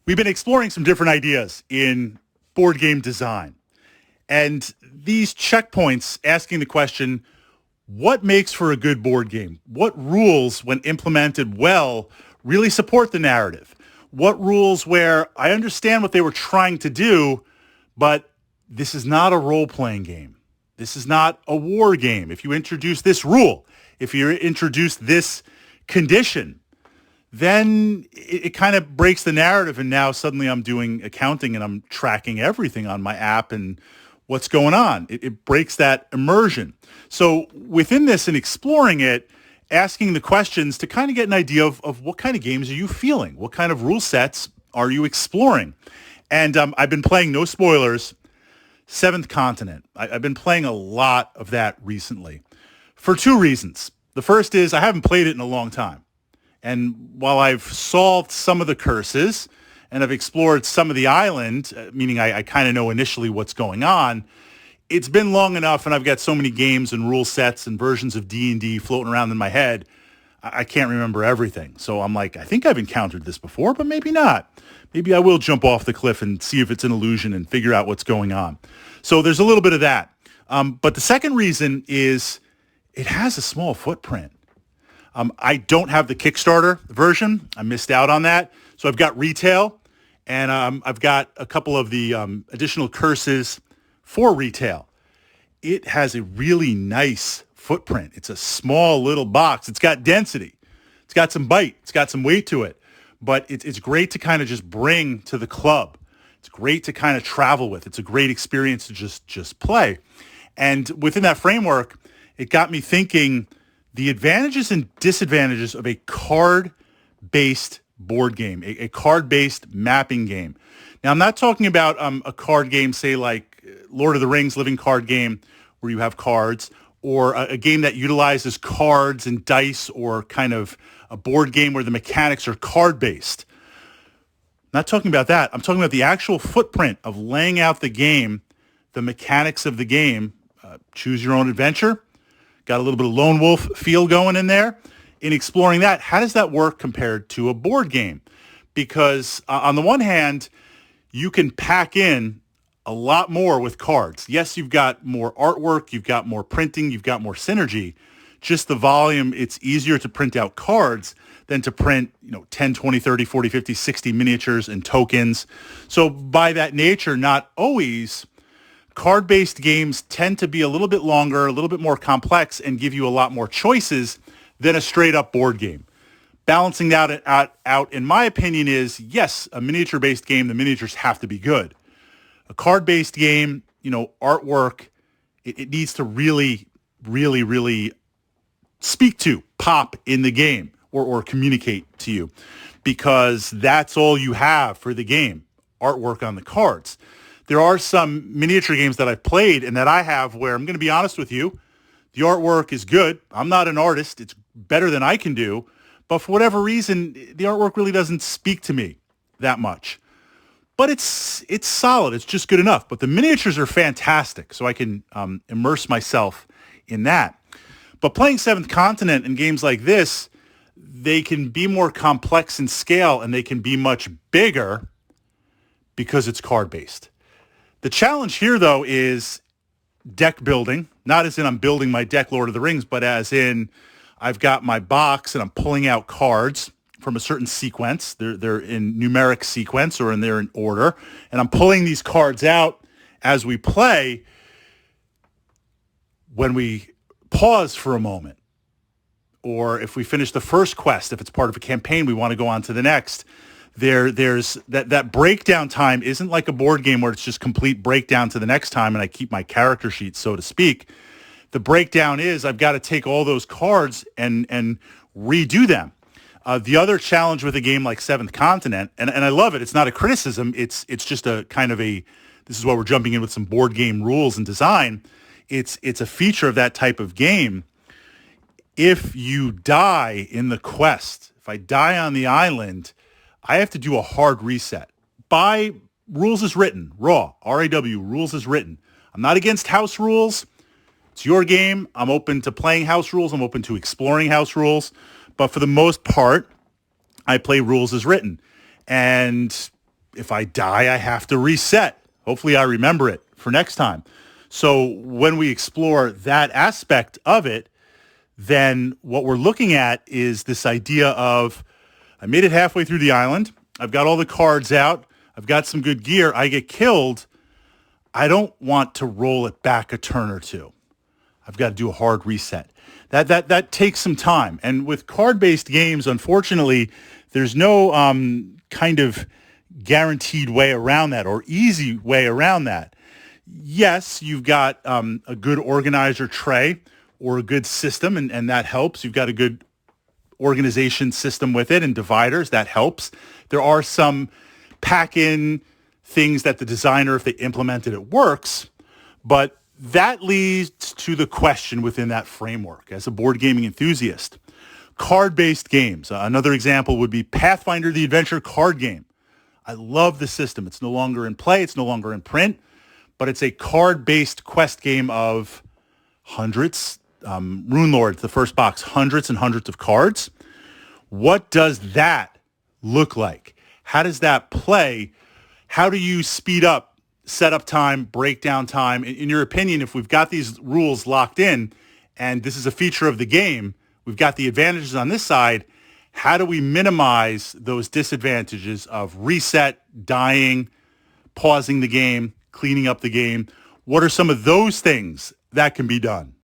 We've been exploring some different ideas in board game design. And these checkpoints asking the question, what makes for a good board game? What rules, when implemented well, really support the narrative? What rules where I understand what they were trying to do, but this is not a role-playing game. This is not a war game. If you introduce this rule, if you introduce this condition, then it kind of breaks the narrative, and now suddenly I'm doing accounting and I'm tracking everything on my app and what's going on. It breaks that immersion. So within this and exploring it, asking the questions to kind of get an idea of what kind of games are you feeling? What kind of rule sets are you exploring? And I've been playing, no spoilers, Seventh Continent. I've been playing a lot of that recently for two reasons. The first is I haven't played it in a long time. And while I've solved some of the curses and I've explored some of the island, meaning I kind of know initially what's going on, it's been long enough and I've got so many games and rule sets and versions of D&D floating around in my head, I can't remember everything. So I'm like, I think I've encountered this before, but maybe not. Maybe I will jump off the cliff and see if it's an illusion and figure out what's going on. So there's a little bit of that. But the second reason is it has a small footprint. I don't have the Kickstarter version. I missed out on that. So I've got retail, and I've got a couple of the additional curses for retail. It has a really nice footprint. It's a small little box. It's got density. It's got some bite. It's got some weight to it. But it's great to kind of just bring to the club. It's great to kind of travel with. It's a great experience to just play. And within that framework, it got me thinking the advantages and disadvantages of a card-based board game, a card-based mapping game. Now, I'm not talking about a card game, say like Lord of the Rings living card game where you have cards, or a game that utilizes cards and dice, or kind of a board game where the mechanics are card-based. Not talking about that. I'm talking about the actual footprint of laying out the game, the mechanics of the game, choose your own adventure. Got a little bit of lone wolf feel going in there. In exploring that, how does that work compared to a board game? Because on the one hand, you can pack in a lot more with cards. Yes, you've got more artwork, you've got more printing, you've got more synergy. Just the volume, it's easier to print out cards than to print, 10, 20, 30, 40, 50, 60 miniatures and tokens. So by that nature, not always, card-based games tend to be a little bit longer, a little bit more complex, and give you a lot more choices than a straight-up board game. Balancing that out, in my opinion, is, yes, a miniature-based game, the miniatures have to be good. A card-based game, artwork, it needs to really, really, really speak to, pop in the game, or communicate to you, because that's all you have for the game, artwork on the cards. There are some miniature games that I've played and that I have where, I'm going to be honest with you, the artwork is good. I'm not an artist. It's better than I can do. But for whatever reason, the artwork really doesn't speak to me that much. But it's solid. It's just good enough. But the miniatures are fantastic, so I can immerse myself in that. But playing Seventh Continent and games like this, they can be more complex in scale and they can be much bigger because it's card-based. The challenge here, though, is deck building, not as in I'm building my deck Lord of the Rings, but as in I've got my box and I'm pulling out cards from a certain sequence. They're in numeric sequence, or they're in order, and I'm pulling these cards out as we play. When we pause for a moment, or if we finish the first quest, if it's part of a campaign, we want to go on to the next. There's that breakdown time isn't like a board game where it's just complete breakdown to the next time and I keep my character sheet, so to speak. The breakdown is I've got to take all those cards and redo them. The other challenge with a game like Seventh Continent, and I love it, it's not a criticism, it's just a kind of this is why we're jumping in with some board game rules and design. It's a feature of that type of game. If you die in the quest, if I die on the island, I have to do a hard reset. By rules as written, raw, R-A-W, rules as written. I'm not against house rules. It's your game. I'm open to playing house rules. I'm open to exploring house rules. But for the most part, I play rules as written. And If I die, I have to reset. Hopefully I remember it for next time. So when we explore that aspect of it, then what we're looking at is this idea of, I made it halfway through the island. I've got all the cards out. I've got some good gear. I get killed. I don't want to roll it back a turn or two. I've got to do a hard reset. That takes some time. And with card-based games, unfortunately, there's no kind of guaranteed way around that or easy way around that. Yes, you've got a good organizer tray or a good system, and that helps. You've got a good organization system with it and dividers. That helps. There are some pack-in things that the designer, if they implemented it, works, but that leads to the question within that framework. As a board gaming enthusiast, card-based games. Another example would be Pathfinder the Adventure card game. I love the system. It's no longer in play. It's no longer in print, but it's a card-based quest game of hundreds. Rune Lord, the first box, hundreds and hundreds of cards. What does that look like? How does that play? How do you speed up setup time, breakdown time? In your opinion, if we've got these rules locked in and this is a feature of the game, we've got the advantages on this side. How do we minimize those disadvantages of reset, dying, pausing the game, cleaning up the game? What are some of those things that can be done?